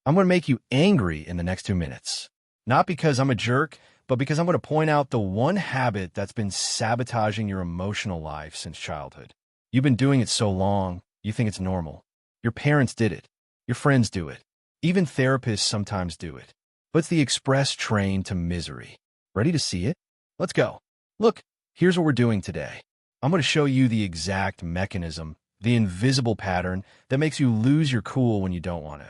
I'm going to make you angry in the next 2 minutes. Not because I'm a jerk, but because I'm going to point out the one habit that's been sabotaging your emotional life since childhood. You've been doing it so long, you think it's normal. Your parents did it. Your friends do it. Even therapists sometimes do it. But it's the express train to misery. Ready to see it? Let's go. Look, here's what we're doing today. I'm going to show you the exact mechanism, the invisible pattern that makes you lose your cool when you don't want to.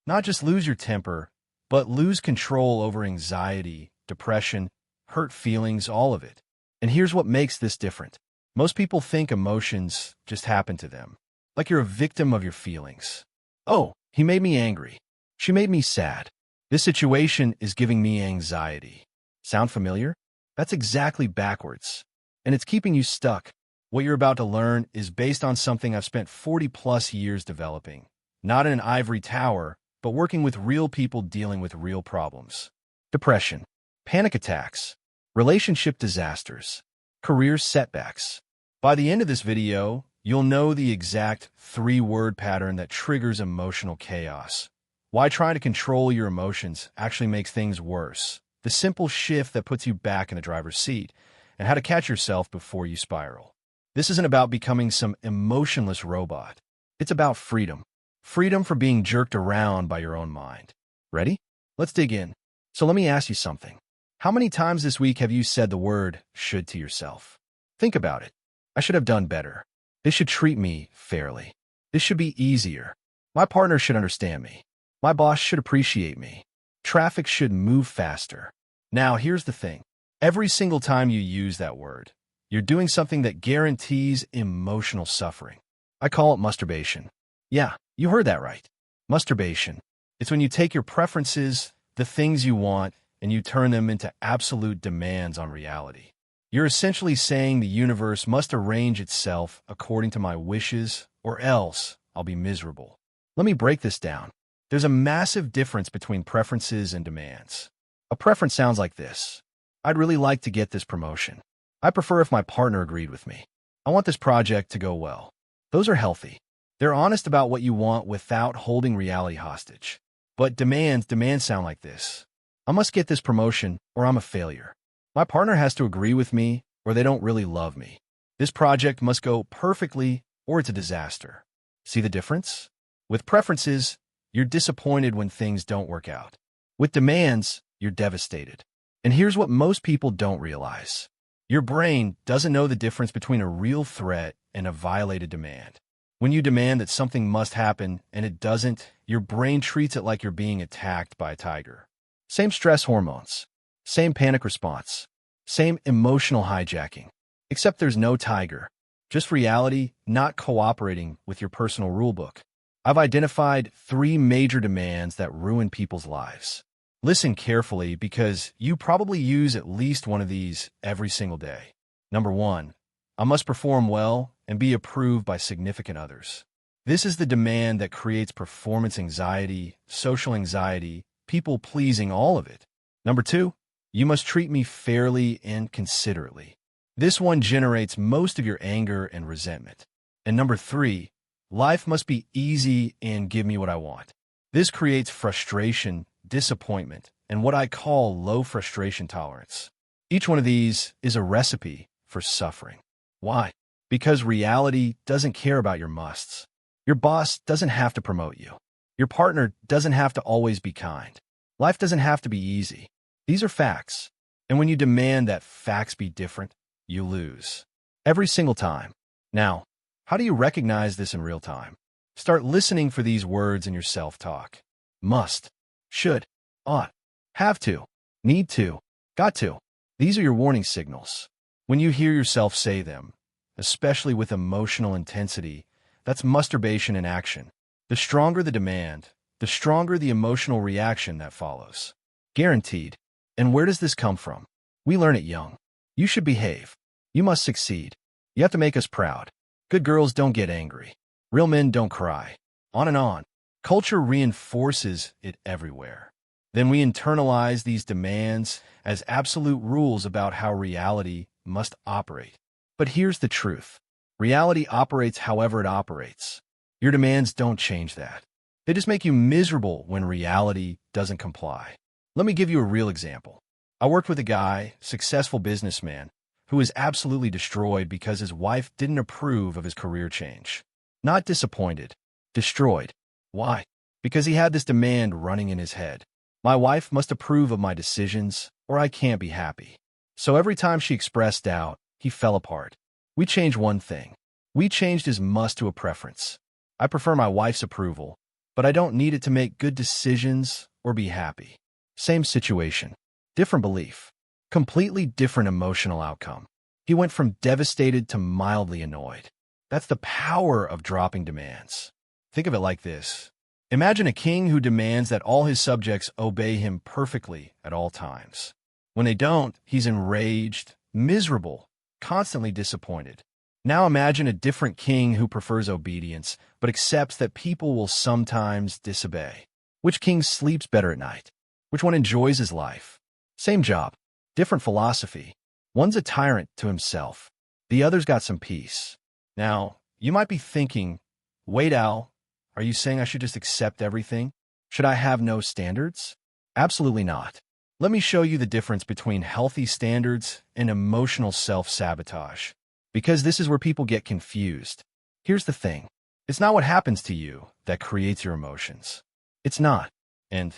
Not just lose your temper, but lose control over anxiety, depression, hurt feelings, all of it. And here's what makes this different. Most people think emotions just happen to them, like you're a victim of your feelings. Oh, he made me angry. She made me sad. This situation is giving me anxiety. Sound familiar? That's exactly backwards. And it's keeping you stuck. What you're about to learn is based on something I've spent 40+ years developing. Not in an ivory tower, but working with real people dealing with real problems. Depression, panic attacks, relationship disasters, career setbacks. By the end of this video, you'll know the exact 3-word pattern that triggers emotional chaos. Why trying to control your emotions actually makes things worse. The simple shift that puts you back in the driver's seat, and how to catch yourself before you spiral. This isn't about becoming some emotionless robot. It's about freedom. Freedom from being jerked around by your own mind. Ready? Let's dig in. So let me ask you something. How many times this week have you said the word should to yourself? Think about it. I should have done better. This should treat me fairly. This should be easier. My partner should understand me. My boss should appreciate me. Traffic should move faster. Now, here's the thing. Every single time you use that word, you're doing something that guarantees emotional suffering. I call it masturbation. Yeah, you heard that right. Masturbation. It's when you take your preferences, the things you want, and you turn them into absolute demands on reality. You're essentially saying the universe must arrange itself according to my wishes, or else I'll be miserable. Let me break this down. There's a massive difference between preferences and demands. A preference sounds like this. I'd really like to get this promotion. I prefer if my partner agreed with me. I want this project to go well. Those are healthy. They're honest about what you want without holding reality hostage. But demands sound like this. I must get this promotion or I'm a failure. My partner has to agree with me or they don't really love me. This project must go perfectly or it's a disaster. See the difference? With preferences, you're disappointed when things don't work out. With demands, you're devastated. And here's what most people don't realize. Your brain doesn't know the difference between a real threat and a violated demand. When you demand that something must happen and it doesn't, your brain treats it like you're being attacked by a tiger. Same stress hormones, same panic response, same emotional hijacking. Except there's no tiger, just reality not cooperating with your personal rulebook. I've identified 3 major demands that ruin people's lives. Listen carefully because you probably use at least one of these every single day. Number 1, I must perform well and be approved by significant others. This is the demand that creates performance anxiety, social anxiety, people-pleasing, all of it. Number 2, you must treat me fairly and considerately. This one generates most of your anger and resentment. And number 3, life must be easy and give me what I want. This creates frustration, disappointment, and what I call low frustration tolerance. Each one of these is a recipe for suffering. Why? Because reality doesn't care about your musts. Your boss doesn't have to promote you. Your partner doesn't have to always be kind. Life doesn't have to be easy. These are facts. And when you demand that facts be different, you lose. Every single time. Now, how do you recognize this in real time? Start listening for these words in your self-talk. Must, should, ought, have to, need to, got to. These are your warning signals. When you hear yourself say them, especially with emotional intensity, that's masturbation in action. The stronger the demand, the stronger the emotional reaction that follows. Guaranteed. And where does this come from? We learn it young. You should behave. You must succeed. You have to make us proud. Good girls don't get angry. Real men don't cry. On and on. Culture reinforces it everywhere. Then we internalize these demands as absolute rules about how reality must operate. But here's the truth. Reality operates however it operates. Your demands don't change that. They just make you miserable when reality doesn't comply. Let me give you a real example. I worked with a guy, successful businessman, who was absolutely destroyed because his wife didn't approve of his career change. Not disappointed, destroyed. Why? Because he had this demand running in his head. My wife must approve of my decisions, or I can't be happy. So every time she expressed doubt, he fell apart. We changed one thing. We changed his must to a preference. I prefer my wife's approval, but I don't need it to make good decisions or be happy. Same situation, different belief, completely different emotional outcome. He went from devastated to mildly annoyed. That's the power of dropping demands. Think of it like this. Imagine a king who demands that all his subjects obey him perfectly at all times. When they don't, he's enraged, miserable, constantly disappointed. Now imagine a different king who prefers obedience, but accepts that people will sometimes disobey. Which king sleeps better at night? Which one enjoys his life? Same job, different philosophy. One's a tyrant to himself. The other's got some peace. Now, you might be thinking, wait, Al, are you saying I should just accept everything? Should I have no standards? Absolutely not. Let me show you the difference between healthy standards and emotional self-sabotage. Because this is where people get confused. Here's the thing. It's not what happens to you that creates your emotions. It's not. And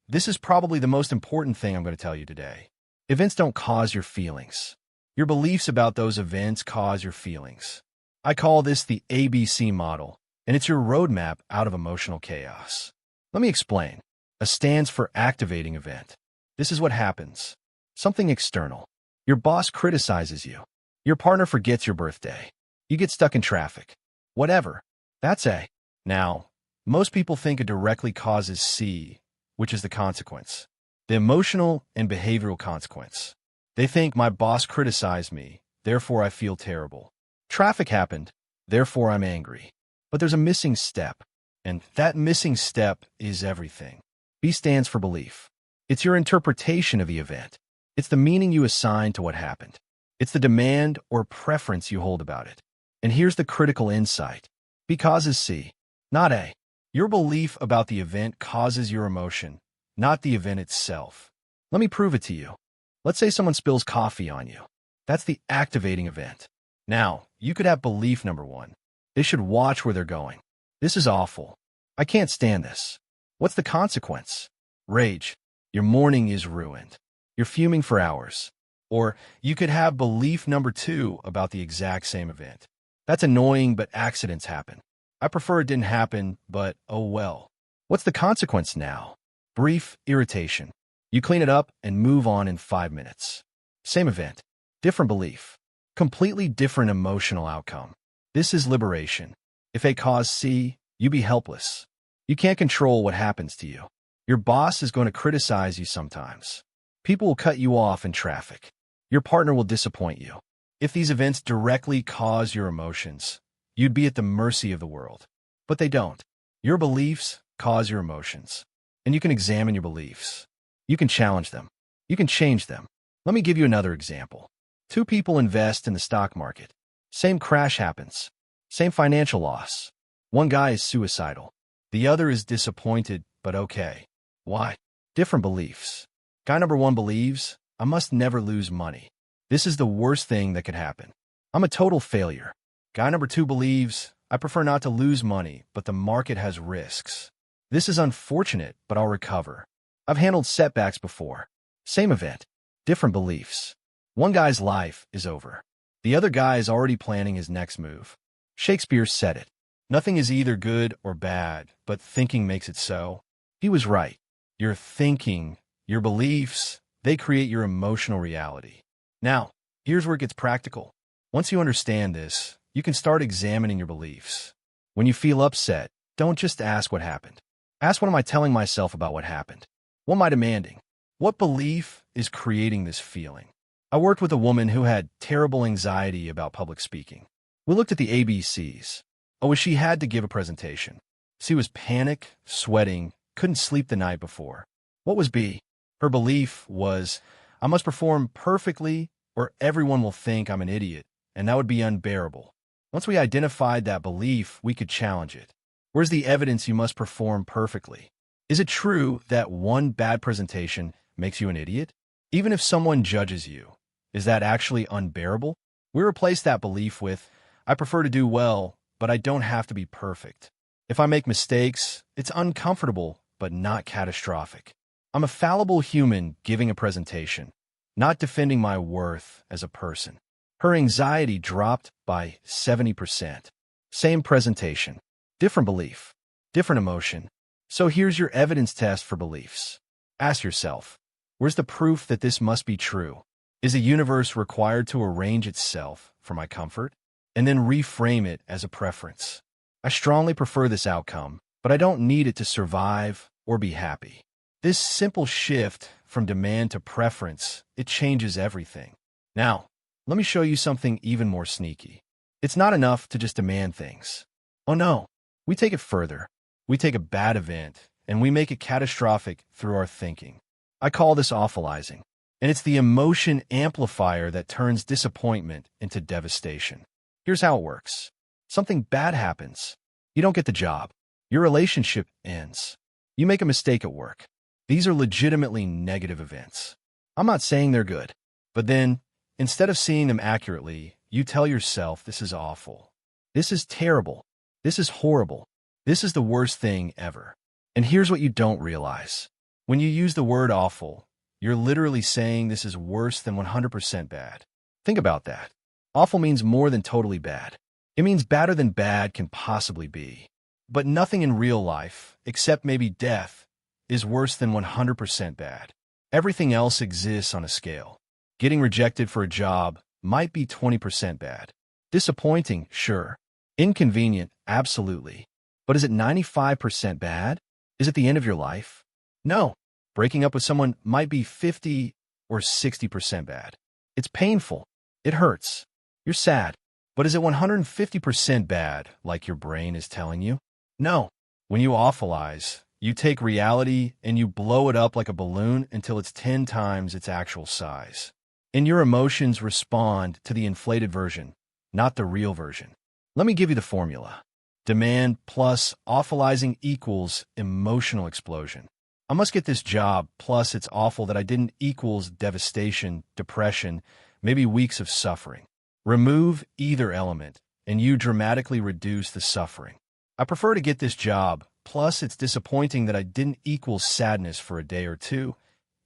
this is probably the most important thing I'm going to tell you today. Events don't cause your feelings. Your beliefs about those events cause your feelings. I call this the ABC model, and it's your roadmap out of emotional chaos. Let me explain. A stands for activating event. This is what happens. Something external. Your boss criticizes you. Your partner forgets your birthday. You get stuck in traffic. Whatever. That's A. Now, most people think it directly causes C, which is the consequence. The emotional and behavioral consequence. They think my boss criticized me, therefore I feel terrible. Traffic happened, therefore I'm angry. But there's a missing step, and that missing step is everything. B stands for belief. It's your interpretation of the event. It's the meaning you assign to what happened. It's the demand or preference you hold about it. And here's the critical insight. B causes C, not A. Your belief about the event causes your emotion, not the event itself. Let me prove it to you. Let's say someone spills coffee on you. That's the activating event. Now, you could have belief number one. They should watch where they're going. This is awful. I can't stand this. What's the consequence? Rage. Your morning is ruined. You're fuming for hours. Or you could have belief number two about the exact same event. That's annoying, but accidents happen. I prefer it didn't happen, but oh well. What's the consequence now? Brief irritation. You clean it up and move on in 5 minutes. Same event, different belief, completely different emotional outcome. This is liberation. If A caused C, you be helpless. You can't control what happens to you. Your boss is going to criticize you sometimes. People will cut you off in traffic. Your partner will disappoint you. If these events directly cause your emotions, you'd be at the mercy of the world. But they don't. Your beliefs cause your emotions. And you can examine your beliefs. You can challenge them. You can change them. Let me give you another example. Two people invest in the stock market. Same crash happens. Same financial loss. One guy is suicidal. The other is disappointed, but okay. Why? Different beliefs. Guy number one believes, I must never lose money. This is the worst thing that could happen. I'm a total failure. Guy number two believes, I prefer not to lose money, but the market has risks. This is unfortunate, but I'll recover. I've handled setbacks before. Same event, different beliefs. One guy's life is over. The other guy is already planning his next move. Shakespeare said it. Nothing is either good or bad, but thinking makes it so. He was right. Your thinking, your beliefs, they create your emotional reality. Now, here's where it gets practical. Once you understand this, you can start examining your beliefs. When you feel upset, don't just ask what happened. Ask what am I telling myself about what happened? What am I demanding? What belief is creating this feeling? I worked with a woman who had terrible anxiety about public speaking. We looked at the ABCs. Oh, she had to give a presentation. C was panic, sweating, couldn't sleep the night before. What was B? Her belief was, I must perform perfectly or everyone will think I'm an idiot, and that would be unbearable. Once we identified that belief, we could challenge it. Where's the evidence you must perform perfectly? Is it true that one bad presentation makes you an idiot? Even if someone judges you, is that actually unbearable? We replace that belief with, I prefer to do well, but I don't have to be perfect. If I make mistakes, it's uncomfortable, but not catastrophic. I'm a fallible human giving a presentation, not defending my worth as a person. Her anxiety dropped by 70%. Same presentation, different belief, different emotion. So here's your evidence test for beliefs. Ask yourself, where's the proof that this must be true? Is the universe required to arrange itself for my comfort? And then reframe it as a preference. I strongly prefer this outcome, but I don't need it to survive or be happy. This simple shift from demand to preference, it changes everything. Now, let me show you something even more sneaky. It's not enough to just demand things. Oh no, we take it further. We take a bad event, and we make it catastrophic through our thinking. I call this awfulizing, and it's the emotion amplifier that turns disappointment into devastation. Here's how it works. Something bad happens. You don't get the job. Your relationship ends. You make a mistake at work. These are legitimately negative events. I'm not saying they're good, but then, instead of seeing them accurately, you tell yourself this is awful. This is terrible. This is horrible. This is the worst thing ever. And here's what you don't realize. When you use the word awful, you're literally saying this is worse than 100% bad. Think about that. Awful means more than totally bad. It means badder than bad can possibly be. But nothing in real life, except maybe death, is worse than 100% bad. Everything else exists on a scale. Getting rejected for a job might be 20% bad. Disappointing, sure. Inconvenient, absolutely. But is it 95% bad? Is it the end of your life? No. Breaking up with someone might be 50 or 60% bad. It's painful. It hurts. You're sad. But is it 150% bad, like your brain is telling you? No. When you awfulize, you take reality and you blow it up like a balloon until it's 10 times its actual size. And your emotions respond to the inflated version, not the real version. Let me give you the formula. Demand plus awfulizing equals emotional explosion. I must get this job plus it's awful that I didn't equals devastation, depression, maybe weeks of suffering. Remove either element, and you dramatically reduce the suffering. I prefer to get this job, plus it's disappointing that I didn't equal sadness for a day or two,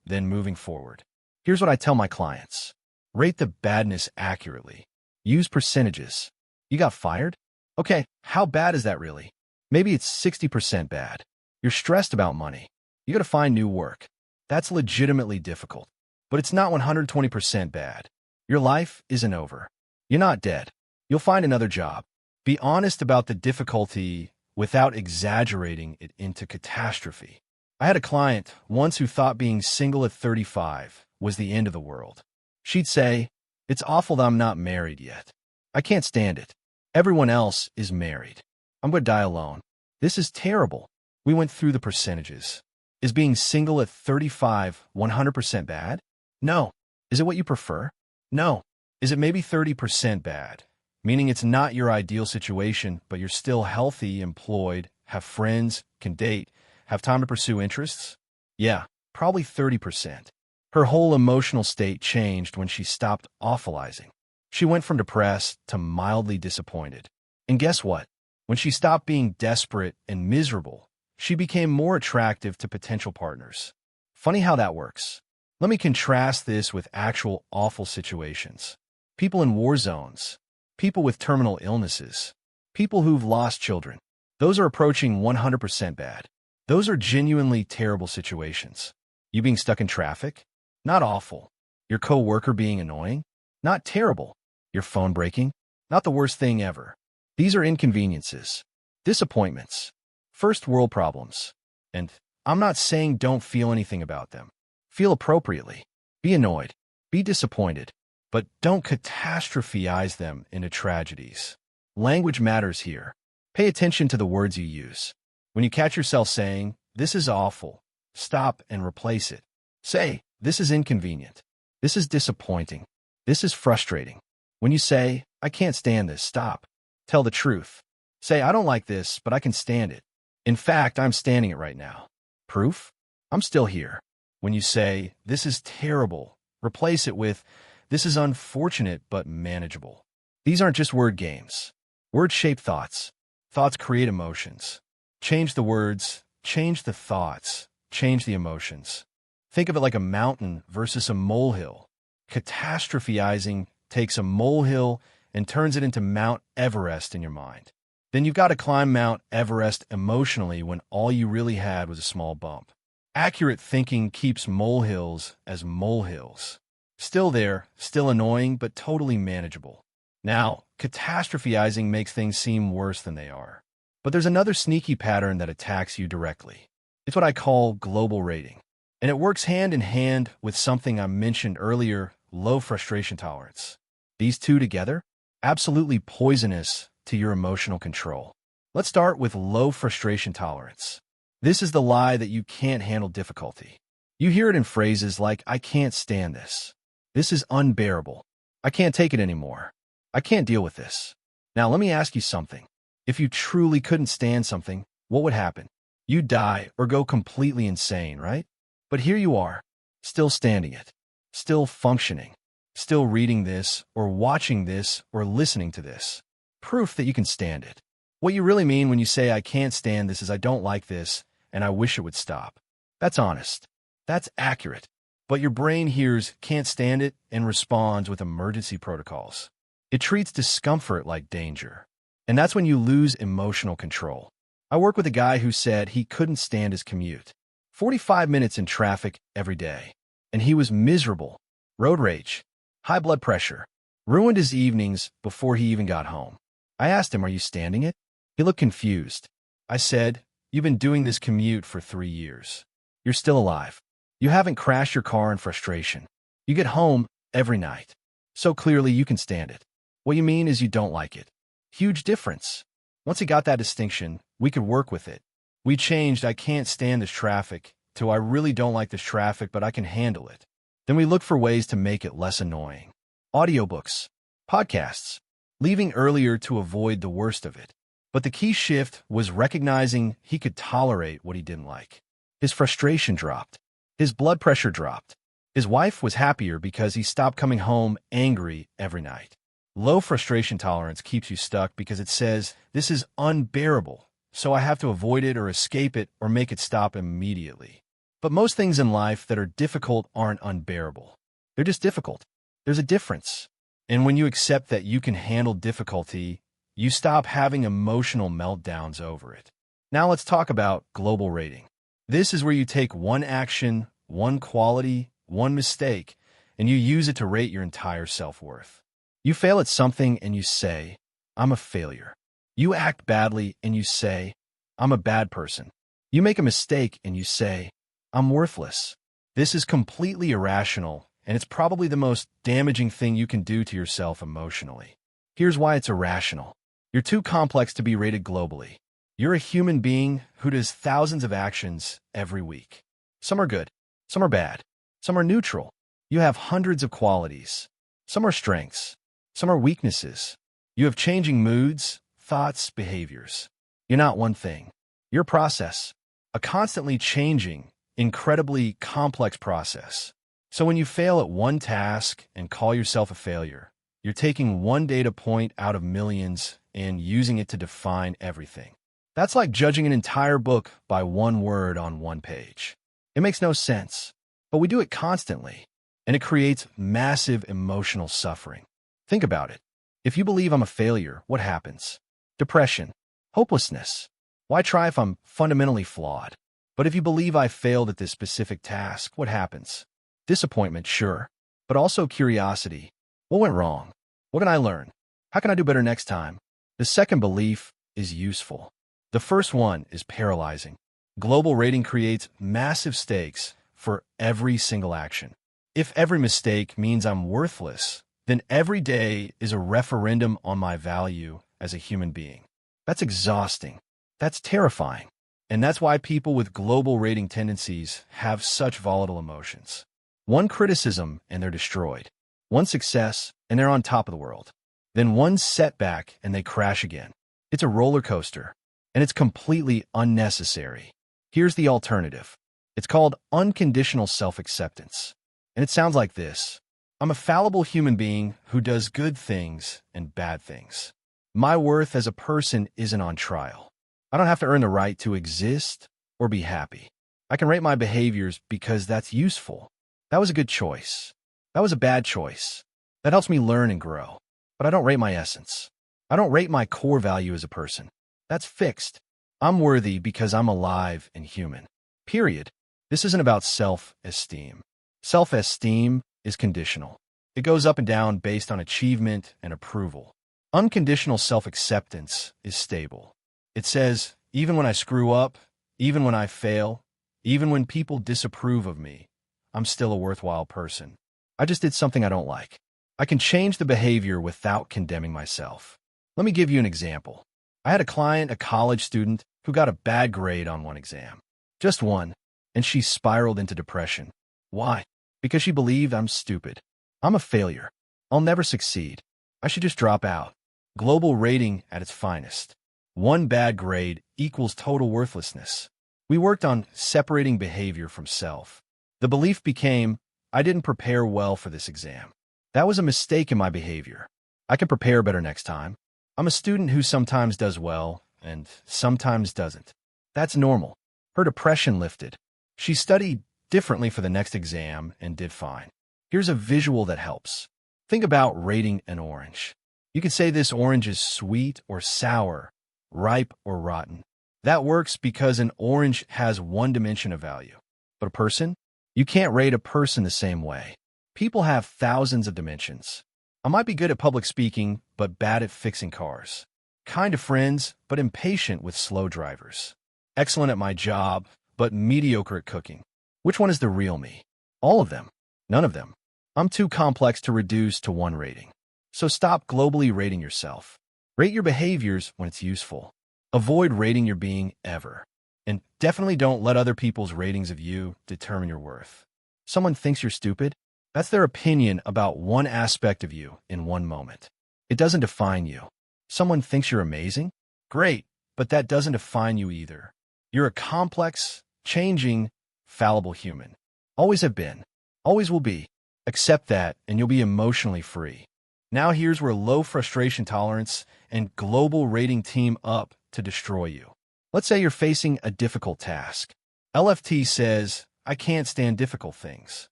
then moving forward. Here's what I tell my clients. Rate the badness accurately. Use percentages. You got fired? Okay, how bad is that really? Maybe it's 60% bad. You're stressed about money. You gotta find new work. That's legitimately difficult. But it's not 120% bad. Your life isn't over. You're not dead. You'll find another job. Be honest about the difficulty without exaggerating it into catastrophe. I had a client once who thought being single at 35 was the end of the world. She'd say, "It's awful that I'm not married yet. I can't stand it. Everyone else is married. I'm going to die alone. This is terrible." We went through the percentages. Is being single at 35 100% bad? No. Is it what you prefer? No. Is it maybe 30% bad? Meaning it's not your ideal situation, but you're still healthy, employed, have friends, can date, have time to pursue interests? Yeah, probably 30%. Her whole emotional state changed when she stopped awfulizing. She went from depressed to mildly disappointed. And guess what? When she stopped being desperate and miserable, she became more attractive to potential partners. Funny how that works. Let me contrast this with actual awful situations. People in war zones, people with terminal illnesses, people who've lost children. Those are approaching 100% bad. Those are genuinely terrible situations. You being stuck in traffic? Not awful. Your coworker being annoying? Not terrible. Your phone breaking? Not the worst thing ever. These are inconveniences, disappointments, first world problems. And I'm not saying don't feel anything about them. Feel appropriately. Be annoyed. Be disappointed. But don't catastrophize them into tragedies. Language matters here. Pay attention to the words you use. When you catch yourself saying, "This is awful," stop and replace it. Say, "This is inconvenient. This is disappointing. This is frustrating." When you say, "I can't stand this," stop. Tell the truth. Say, I don't like this, but I can stand it. In fact, I'm standing it right now. Proof? I'm still here. When you say, this is terrible, replace it with, this is unfortunate but manageable. These aren't just word games. Words shape thoughts. Thoughts create emotions. Change the words, change the thoughts, change the emotions. Think of it like a mountain versus a molehill. Catastrophizing takes a molehill and turns it into Mount Everest in your mind. Then you've got to climb Mount Everest emotionally when all you really had was a small bump. Accurate thinking keeps molehills as molehills. Still there, still annoying, but totally manageable. Now, catastrophizing makes things seem worse than they are. But there's another sneaky pattern that attacks you directly. It's what I call global rating. And it works hand in hand with something I mentioned earlier, low frustration tolerance. These two together, absolutely poisonous to your emotional control. Let's start with low frustration tolerance. This is the lie that you can't handle difficulty. You hear it in phrases like, I can't stand this. This is unbearable. I can't take it anymore. I can't deal with this. Now, let me ask you something. If you truly couldn't stand something, what would happen? You'd die or go completely insane, right? But here you are, still standing it, still functioning, still reading this or watching this or listening to this. Proof that you can stand it. What you really mean when you say, I can't stand this is I don't like this and I wish it would stop. That's honest. That's accurate. But your brain hears can't stand it and responds with emergency protocols. It treats discomfort like danger. And that's when you lose emotional control. I work with a guy who said he couldn't stand his commute. 45 minutes in traffic every day. And he was miserable. Road rage. High blood pressure. Ruined his evenings before he even got home. I asked him, are you standing it? He looked confused. I said, you've been doing this commute for 3 years. You're still alive. You haven't crashed your car in frustration. You get home every night. So clearly you can stand it. What you mean is you don't like it. Huge difference. Once he got that distinction, we could work with it. We changed I can't stand this traffic to I really don't like this traffic, but I can handle it. Then we looked for ways to make it less annoying. Audiobooks, podcasts, leaving earlier to avoid the worst of it. But the key shift was recognizing he could tolerate what he didn't like. His frustration dropped. His blood pressure dropped. His wife was happier because he stopped coming home angry every night. Low frustration tolerance keeps you stuck because it says, this is unbearable, so I have to avoid it or escape it or make it stop immediately. But most things in life that are difficult aren't unbearable. They're just difficult. There's a difference. And when you accept that you can handle difficulty, you stop having emotional meltdowns over it. Now let's talk about global rating. This is where you take one action, one quality, one mistake, and you use it to rate your entire self-worth. You fail at something and you say, I'm a failure. You act badly and you say, I'm a bad person. You make a mistake and you say, I'm worthless. This is completely irrational, and it's probably the most damaging thing you can do to yourself emotionally. Here's why it's irrational. You're too complex to be rated globally. You're a human being who does thousands of actions every week. Some are good, some are bad, some are neutral. You have hundreds of qualities. Some are strengths, some are weaknesses. You have changing moods, thoughts, behaviors. You're not one thing. You're a process, a constantly changing, incredibly complex process. So when you fail at one task and call yourself a failure, you're taking one data point out of millions and using it to define everything. That's like judging an entire book by one word on one page. It makes no sense, but we do it constantly, and it creates massive emotional suffering. Think about it. If you believe I'm a failure, what happens? Depression, hopelessness. Why try if I'm fundamentally flawed? But if you believe I failed at this specific task, what happens? Disappointment, sure, but also curiosity. What went wrong? What can I learn? How can I do better next time? The second belief is useful. The first one is paralyzing. Global rating creates massive stakes for every single action. If every mistake means I'm worthless, then every day is a referendum on my value as a human being. That's exhausting. That's terrifying. And that's why people with global rating tendencies have such volatile emotions. One criticism and they're destroyed. One success and they're on top of the world. Then one setback and they crash again. It's a roller coaster, and it's completely unnecessary. Here's the alternative. It's called unconditional self-acceptance. And it sounds like this. I'm a fallible human being who does good things and bad things. My worth as a person isn't on trial. I don't have to earn the right to exist or be happy. I can rate my behaviors because that's useful. That was a good choice. That was a bad choice. That helps me learn and grow. But I don't rate my essence. I don't rate my core value as a person. That's fixed. I'm worthy because I'm alive and human. Period. This isn't about self-esteem. Self-esteem is conditional. It goes up and down based on achievement and approval. Unconditional self-acceptance is stable. It says, even when I screw up, even when I fail, even when people disapprove of me, I'm still a worthwhile person. I just did something I don't like. I can change the behavior without condemning myself. Let me give you an example. I had a client, a college student, who got a bad grade on one exam. Just one, and she spiraled into depression. Why? Because she believed I'm stupid. I'm a failure. I'll never succeed. I should just drop out. Global rating at its finest. One bad grade equals total worthlessness. We worked on separating behavior from self. The belief became, I didn't prepare well for this exam. That was a mistake in my behavior. I can prepare better next time. I'm a student who sometimes does well and sometimes doesn't. That's normal. Her depression lifted. She studied differently for the next exam and did fine. Here's a visual that helps. Think about rating an orange. You can say this orange is sweet or sour, ripe or rotten. That works because an orange has one dimension of value. But a person? You can't rate a person the same way. People have thousands of dimensions. I might be good at public speaking, but bad at fixing cars. Kind of friends, but impatient with slow drivers. Excellent at my job, but mediocre at cooking. Which one is the real me? All of them. None of them. I'm too complex to reduce to one rating. So stop globally rating yourself. Rate your behaviors when it's useful. Avoid rating your being ever. And definitely don't let other people's ratings of you determine your worth. Someone thinks you're stupid? That's their opinion about one aspect of you in one moment. It doesn't define you. Someone thinks you're amazing? Great, but that doesn't define you either. You're a complex, changing, fallible human. Always have been. Always will be. Accept that, and you'll be emotionally free. Now here's where low frustration tolerance and global rating team up to destroy you. Let's say you're facing a difficult task. LFT says, I can't stand difficult things.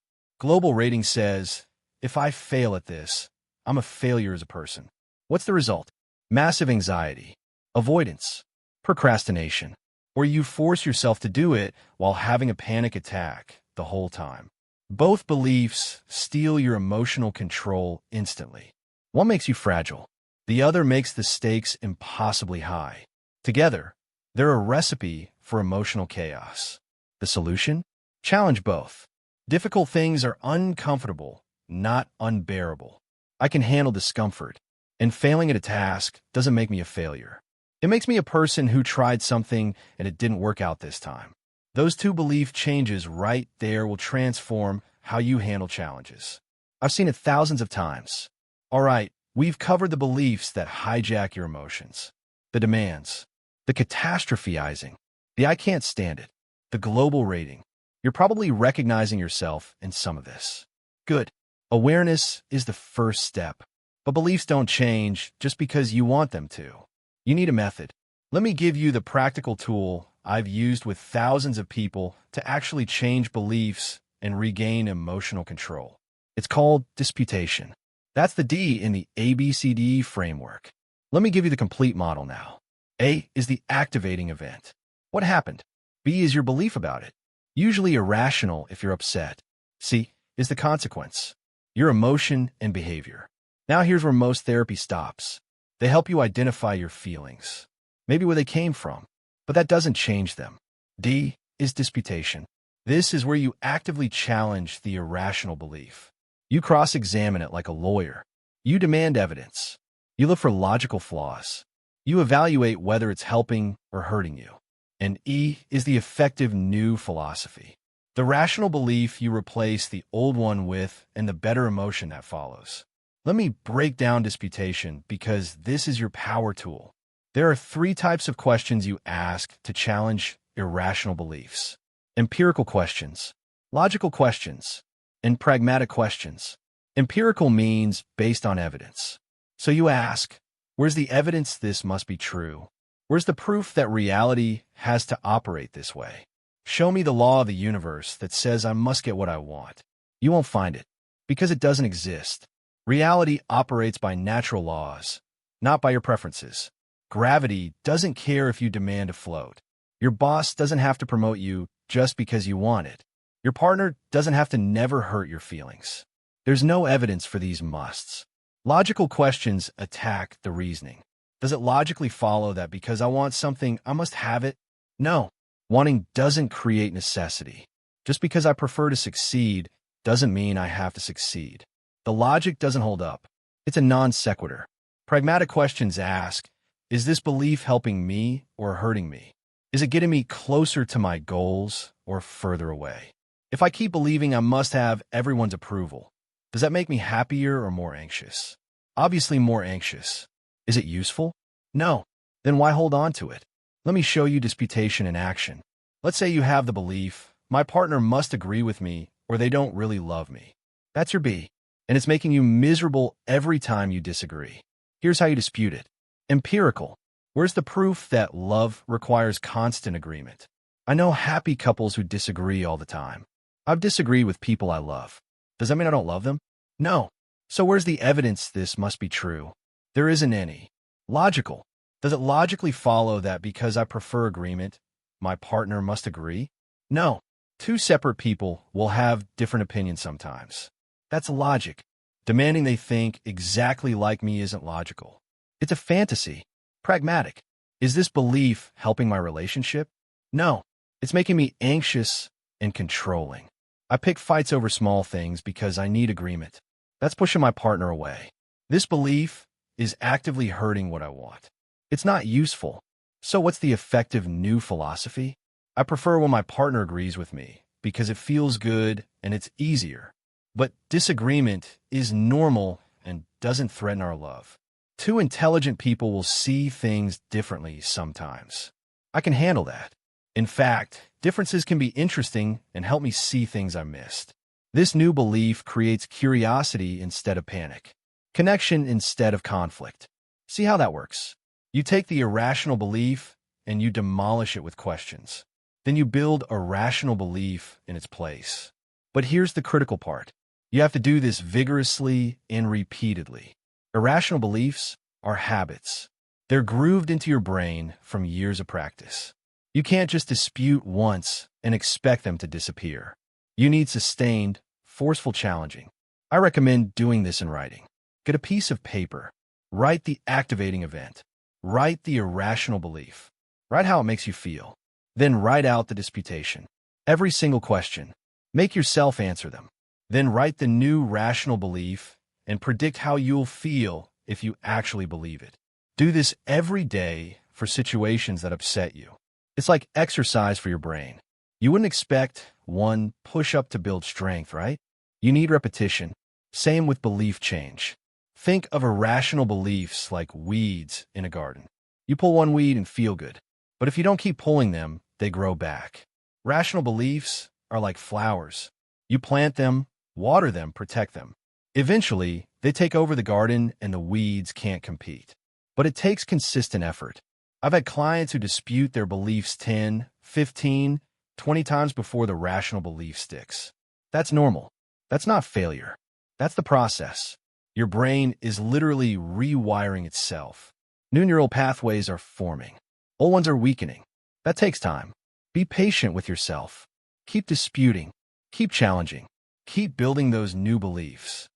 Global rating says, if I fail at this, I'm a failure as a person. What's the result? Massive anxiety, avoidance, procrastination, or you force yourself to do it while having a panic attack the whole time. Both beliefs steal your emotional control instantly. One makes you fragile. The other makes the stakes impossibly high. Together, they're a recipe for emotional chaos. The solution? Challenge both. Difficult things are uncomfortable, not unbearable. I can handle discomfort, and failing at a task doesn't make me a failure. It makes me a person who tried something and it didn't work out this time. Those two belief changes right there will transform how you handle challenges. I've seen it thousands of times. All right, we've covered the beliefs that hijack your emotions, the demands, the catastrophizing, the I can't stand it, the global rating. You're probably recognizing yourself in some of this. Good. Awareness is the first step, but beliefs don't change just because you want them to. You need a method. Let me give you the practical tool I've used with thousands of people to actually change beliefs and regain emotional control. It's called disputation. That's the D in the ABCD framework. Let me give you the complete model now. A is the activating event. What happened? B is your belief about it. Usually irrational if you're upset. C is the consequence. Your emotion and behavior. Now here's where most therapy stops. They help you identify your feelings, maybe where they came from, but that doesn't change them. D is disputation. This is where you actively challenge the irrational belief. You cross-examine it like a lawyer. You demand evidence. You look for logical flaws. You evaluate whether it's helping or hurting you. And E is the effective new philosophy. The rational belief you replace the old one with and the better emotion that follows. Let me break down disputation because this is your power tool. There are three types of questions you ask to challenge irrational beliefs: empirical questions, logical questions, and pragmatic questions. Empirical means based on evidence. So you ask, where's the evidence this must be true? Where's the proof that reality has to operate this way? Show me the law of the universe that says I must get what I want. You won't find it, because it doesn't exist. Reality operates by natural laws, not by your preferences. Gravity doesn't care if you demand to float. Your boss doesn't have to promote you just because you want it. Your partner doesn't have to never hurt your feelings. There's no evidence for these musts. Logical questions attack the reasoning. Does it logically follow that because I want something, I must have it? No. Wanting doesn't create necessity. Just because I prefer to succeed doesn't mean I have to succeed. The logic doesn't hold up. It's a non sequitur. Pragmatic questions ask, is this belief helping me or hurting me? Is it getting me closer to my goals or further away? If I keep believing I must have everyone's approval, does that make me happier or more anxious? Obviously more anxious. Is it useful? No. Then why hold on to it? Let me show you disputation in action. Let's say you have the belief, my partner must agree with me or they don't really love me. That's your B, and it's making you miserable every time you disagree. Here's how you dispute it. Empirical. Where's the proof that love requires constant agreement? I know happy couples who disagree all the time. I've disagreed with people I love. Does that mean I don't love them? No. So where's the evidence this must be true? There isn't any. Logical. Does it logically follow that because I prefer agreement, my partner must agree? No. Two separate people will have different opinions sometimes. That's logic. Demanding they think exactly like me isn't logical. It's a fantasy. Pragmatic. Is this belief helping my relationship? No. It's making me anxious and controlling. I pick fights over small things because I need agreement. That's pushing my partner away. This belief is actively hurting what I want. It's not useful. So what's the effective new philosophy? I prefer when my partner agrees with me because it feels good and it's easier. But disagreement is normal and doesn't threaten our love. Two intelligent people will see things differently sometimes. I can handle that. In fact, differences can be interesting and help me see things I missed. This new belief creates curiosity instead of panic, connection instead of conflict. See how that works? You take the irrational belief and you demolish it with questions. Then you build a rational belief in its place. But here's the critical part. You have to do this vigorously and repeatedly. Irrational beliefs are habits. They're grooved into your brain from years of practice. You can't just dispute once and expect them to disappear. You need sustained, forceful challenging. I recommend doing this in writing. Get a piece of paper. Write the activating event. Write the irrational belief. Write how it makes you feel. Then write out the disputation. Every single question. Make yourself answer them. Then write the new rational belief and predict how you'll feel if you actually believe it. Do this every day for situations that upset you. It's like exercise for your brain. You wouldn't expect one push-up to build strength, right? You need repetition. Same with belief change. Think of irrational beliefs like weeds in a garden. You pull one weed and feel good, but if you don't keep pulling them, they grow back. Rational beliefs are like flowers. You plant them, water them, protect them. Eventually, they take over the garden and the weeds can't compete. But it takes consistent effort. I've had clients who dispute their beliefs 10, 15, 20 times before the rational belief sticks. That's normal. That's not failure. That's the process. Your brain is literally rewiring itself. New neural pathways are forming. Old ones are weakening. That takes time. Be patient with yourself. Keep disputing. Keep challenging. Keep building those new beliefs.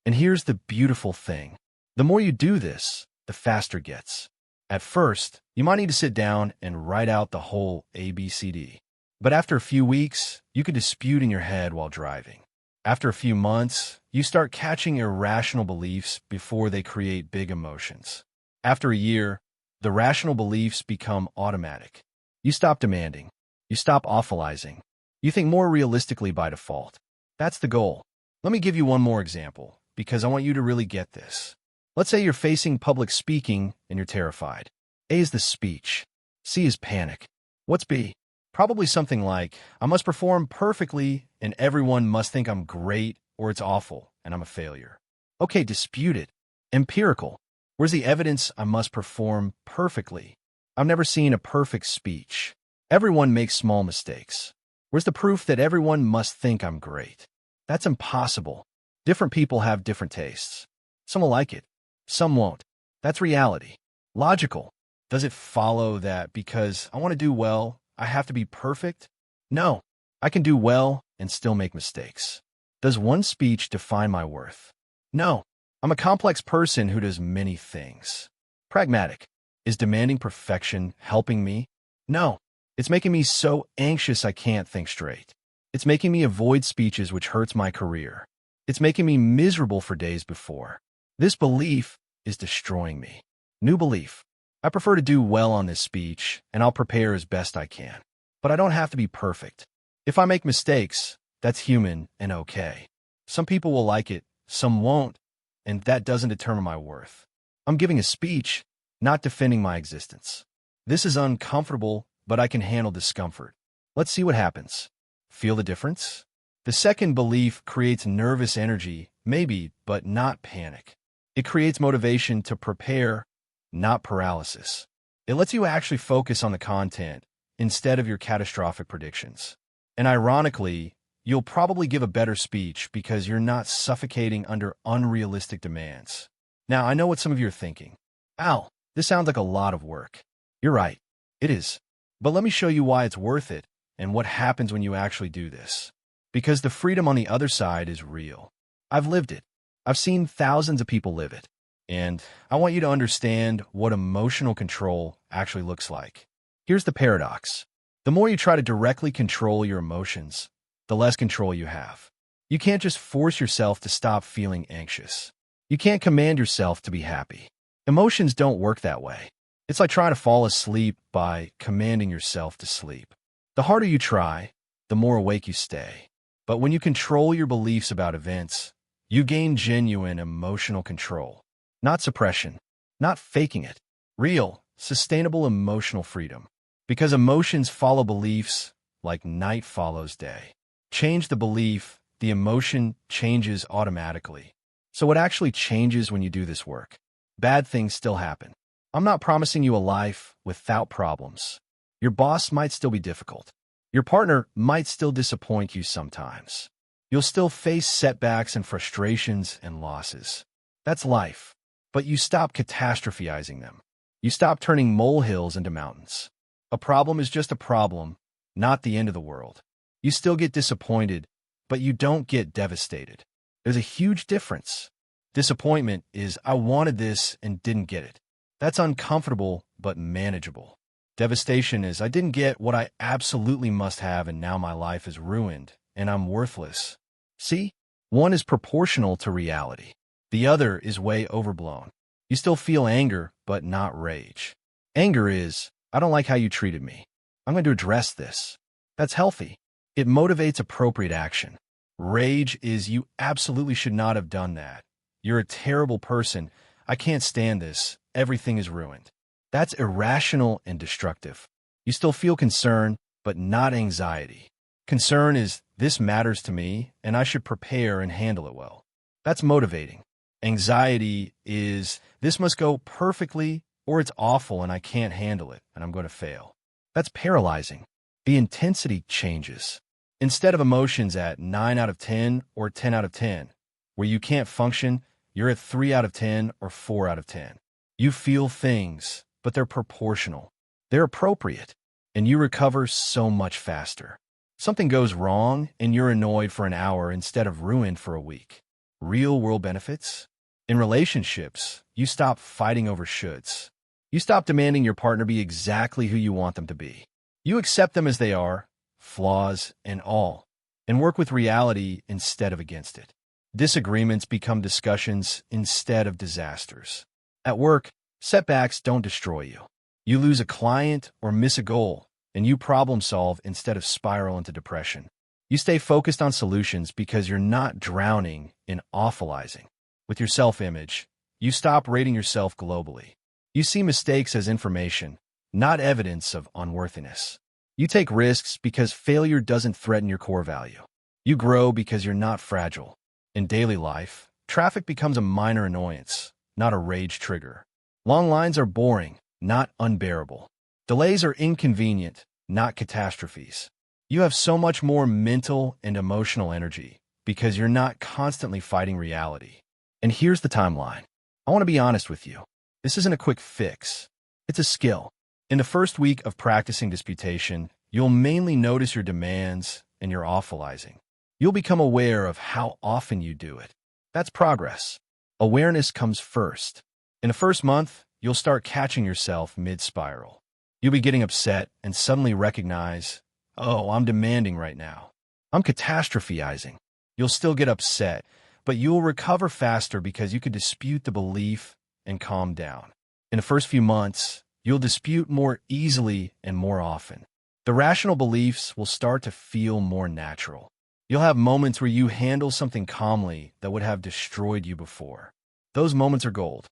And here's the beautiful thing. The more you do this, the faster it gets. At first, you might need to sit down and write out the whole ABCD. But after a few weeks, you could dispute in your head while driving. After a few months, you start catching irrational beliefs before they create big emotions. After a year, the rational beliefs become automatic. You stop demanding. You stop awfulizing. You think more realistically by default. That's the goal. Let me give you one more example, because I want you to really get this. Let's say you're facing public speaking and you're terrified. A is the speech. C is panic. What's B? Probably something like, I must perform perfectly and everyone must think I'm great or it's awful and I'm a failure. Okay, dispute it. Empirical. Where's the evidence I must perform perfectly? I've never seen a perfect speech. Everyone makes small mistakes. Where's the proof that everyone must think I'm great? That's impossible. Different people have different tastes. Some will like it. Some won't. That's reality. Logical. Does it follow that because I want to do well, I have to be perfect? No. I can do well and still make mistakes. Does one speech define my worth? No. I'm a complex person who does many things. Pragmatic. Is demanding perfection helping me? No. It's making me so anxious I can't think straight. It's making me avoid speeches which hurts my career. It's making me miserable for days before. This belief is destroying me. New belief. I prefer to do well on this speech, and I'll prepare as best I can. But I don't have to be perfect. If I make mistakes, that's human and okay. Some people will like it, some won't, and that doesn't determine my worth. I'm giving a speech, not defending my existence. This is uncomfortable, but I can handle discomfort. Let's see what happens. Feel the difference? The second belief creates nervous energy, maybe, but not panic. It creates motivation to prepare, not paralysis. It lets you actually focus on the content instead of your catastrophic predictions. And ironically, you'll probably give a better speech because you're not suffocating under unrealistic demands. Now, I know what some of you are thinking. Al, this sounds like a lot of work. You're right. It is. But let me show you why it's worth it and what happens when you actually do this. Because the freedom on the other side is real. I've lived it. I've seen thousands of people live it. And I want you to understand what emotional control actually looks like. Here's the paradox. The more you try to directly control your emotions, the less control you have. You can't just force yourself to stop feeling anxious. You can't command yourself to be happy. Emotions don't work that way. It's like trying to fall asleep by commanding yourself to sleep. The harder you try, the more awake you stay. But when you control your beliefs about events, you gain genuine emotional control. Not suppression, not faking it. Real, sustainable emotional freedom. Because emotions follow beliefs like night follows day. Change the belief, the emotion changes automatically. So what actually changes when you do this work? Bad things still happen. I'm not promising you a life without problems. Your boss might still be difficult. Your partner might still disappoint you sometimes. You'll still face setbacks and frustrations and losses. That's life. But you stop catastrophizing them. You stop turning molehills into mountains. A problem is just a problem, not the end of the world. You still get disappointed, but you don't get devastated. There's a huge difference. Disappointment is, I wanted this and didn't get it. That's uncomfortable, but manageable. Devastation is, I didn't get what I absolutely must have and now my life is ruined and I'm worthless. See? One is proportional to reality. The other is way overblown. You still feel anger, but not rage. Anger is, I don't like how you treated me. I'm going to address this. That's healthy. It motivates appropriate action. Rage is, you absolutely should not have done that. You're a terrible person. I can't stand this. Everything is ruined. That's irrational and destructive. You still feel concern, but not anxiety. Concern is, this matters to me, and I should prepare and handle it well. That's motivating. Anxiety is, this must go perfectly, or it's awful and I can't handle it, and I'm going to fail. That's paralyzing. The intensity changes. Instead of emotions at 9 out of 10 or 10 out of 10, where you can't function, you're at 3 out of 10 or 4 out of 10. You feel things, but they're proportional. They're appropriate, and you recover so much faster. Something goes wrong, and you're annoyed for an hour instead of ruined for a week. Real-world benefits? In relationships, you stop fighting over shoulds. You stop demanding your partner be exactly who you want them to be. You accept them as they are, flaws and all, and work with reality instead of against it. Disagreements become discussions instead of disasters. At work, setbacks don't destroy you. You lose a client or miss a goal, and you problem solve instead of spiral into depression. You stay focused on solutions because you're not drowning in awfulizing. With your self-image, you stop rating yourself globally. You see mistakes as information, not evidence of unworthiness. You take risks because failure doesn't threaten your core value. You grow because you're not fragile. In daily life, traffic becomes a minor annoyance, not a rage trigger. Long lines are boring, not unbearable. Delays are inconvenient, not catastrophes. You have so much more mental and emotional energy because you're not constantly fighting reality. And here's the timeline. I want to be honest with you. This isn't a quick fix. It's a skill. In the first week of practicing disputation, you'll mainly notice your demands and your awfulizing. You'll become aware of how often you do it. That's progress. Awareness comes first. In the first month, you'll start catching yourself mid-spiral. You'll be getting upset and suddenly recognize, oh, I'm demanding right now. I'm catastrophizing. You'll still get upset, but you'll recover faster because you could dispute the belief and calm down. In the first few months, you'll dispute more easily and more often. The rational beliefs will start to feel more natural. You'll have moments where you handle something calmly that would have destroyed you before. Those moments are gold.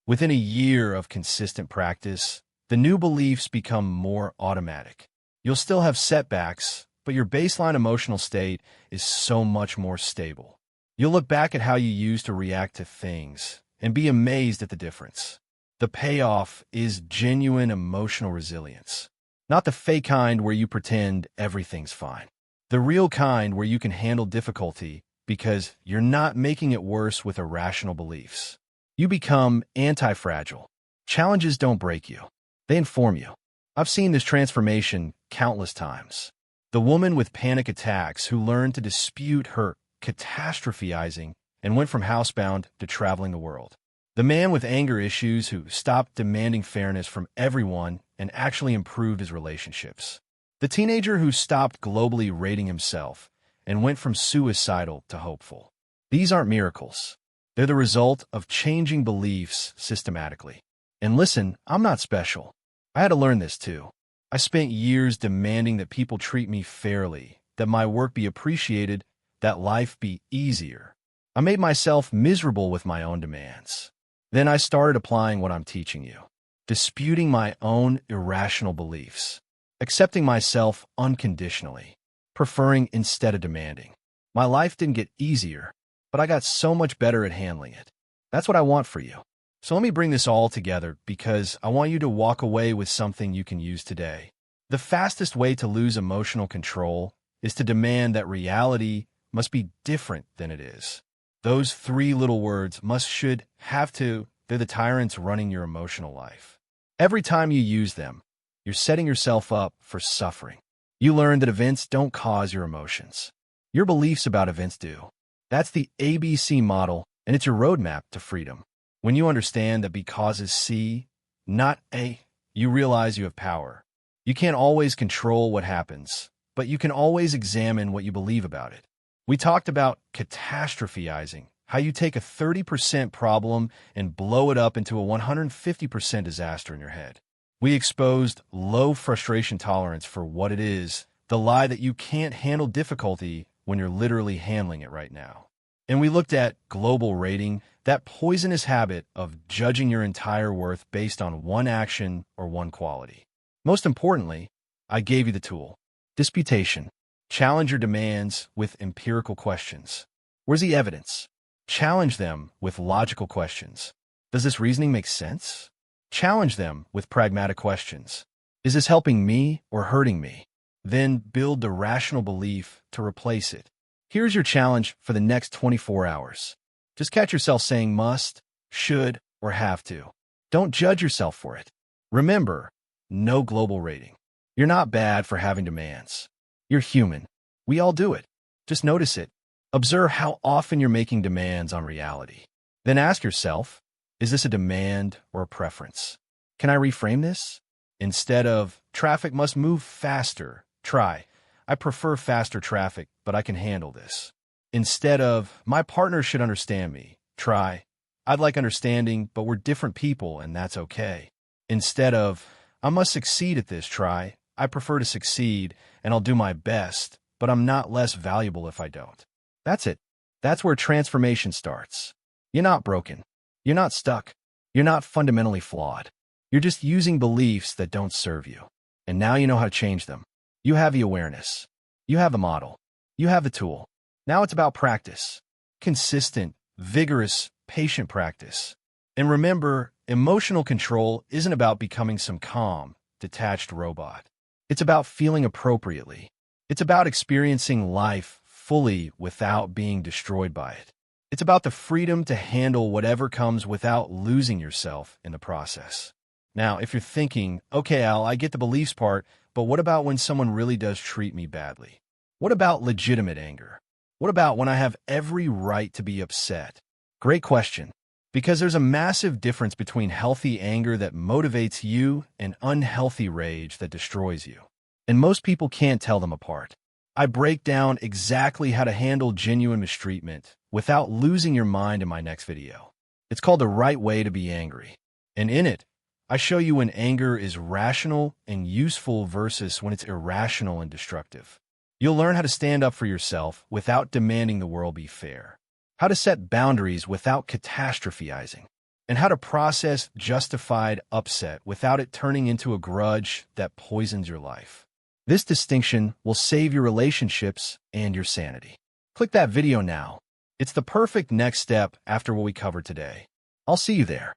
Within a year of consistent practice, the new beliefs become more automatic. You'll still have setbacks, but your baseline emotional state is so much more stable. You'll look back at how you used to react to things and be amazed at the difference. The payoff is genuine emotional resilience, not the fake kind where you pretend everything's fine. The real kind where you can handle difficulty because you're not making it worse with irrational beliefs. You become anti-fragile. Challenges don't break you. They inform you. I've seen this transformation countless times. The woman with panic attacks who learned to dispute her catastrophizing and went from housebound to traveling the world. The man with anger issues who stopped demanding fairness from everyone and actually improved his relationships. The teenager who stopped globally rating himself and went from suicidal to hopeful. These aren't miracles. They're the result of changing beliefs systematically. And listen, I'm not special. I had to learn this too. I spent years demanding that people treat me fairly, that my work be appreciated, that life be easier. I made myself miserable with my own demands. Then I started applying what I'm teaching you, disputing my own irrational beliefs, accepting myself unconditionally, preferring instead of demanding. My life didn't get easier, but I got so much better at handling it. That's what I want for you. So let me bring this all together because I want you to walk away with something you can use today. The fastest way to lose emotional control is to demand that reality must be different than it is. Those three little words must, should, have to, they're the tyrants running your emotional life. Every time you use them, you're setting yourself up for suffering. You learn that events don't cause your emotions. Your beliefs about events do. That's the ABC model, and it's your roadmap to freedom. When you understand that B causes C, not A, you realize you have power. You can't always control what happens, but you can always examine what you believe about it. We talked about catastrophizing, how you take a 30% problem and blow it up into a 150% disaster in your head. We exposed low frustration tolerance for what it is, the lie that you can't handle difficulty when you're literally handling it right now. And we looked at global rating, that poisonous habit of judging your entire worth based on one action or one quality. Most importantly, I gave you the tool. Disputation. Challenge your demands with empirical questions. Where's the evidence? Challenge them with logical questions. Does this reasoning make sense? Challenge them with pragmatic questions. Is this helping me or hurting me? Then build the rational belief to replace it. Here's your challenge for the next 24 hours. Just catch yourself saying must, should, or have to. Don't judge yourself for it. Remember, no global rating. You're not bad for having demands. You're human. We all do it. Just notice it. Observe how often you're making demands on reality. Then ask yourself, is this a demand or a preference? Can I reframe this? Instead of, traffic must move faster, try, I prefer faster traffic, but I can handle this. Instead of, my partner should understand me, try, I'd like understanding, but we're different people and that's okay. Instead of, I must succeed at this, try, I prefer to succeed and I'll do my best, but I'm not less valuable if I don't. That's it. That's where transformation starts. You're not broken. You're not stuck. You're not fundamentally flawed. You're just using beliefs that don't serve you. And now you know how to change them. You have the awareness. You have the model. You have the tool. Now it's about practice. Consistent, vigorous, patient practice. And remember, emotional control isn't about becoming some calm, detached robot. It's about feeling appropriately. It's about experiencing life fully without being destroyed by it. It's about the freedom to handle whatever comes without losing yourself in the process. Now, if you're thinking, okay, Al, I get the beliefs part, but what about when someone really does treat me badly? What about legitimate anger? What about when I have every right to be upset? Great question, because there's a massive difference between healthy anger that motivates you and unhealthy rage that destroys you. And most people can't tell them apart. I break down exactly how to handle genuine mistreatment without losing your mind in my next video. It's called The Right Way to Be Angry. And in it, I show you when anger is rational and useful versus when it's irrational and destructive. You'll learn how to stand up for yourself without demanding the world be fair, how to set boundaries without catastrophizing, and how to process justified upset without it turning into a grudge that poisons your life. This distinction will save your relationships and your sanity. Click that video now. It's the perfect next step after what we covered today. I'll see you there.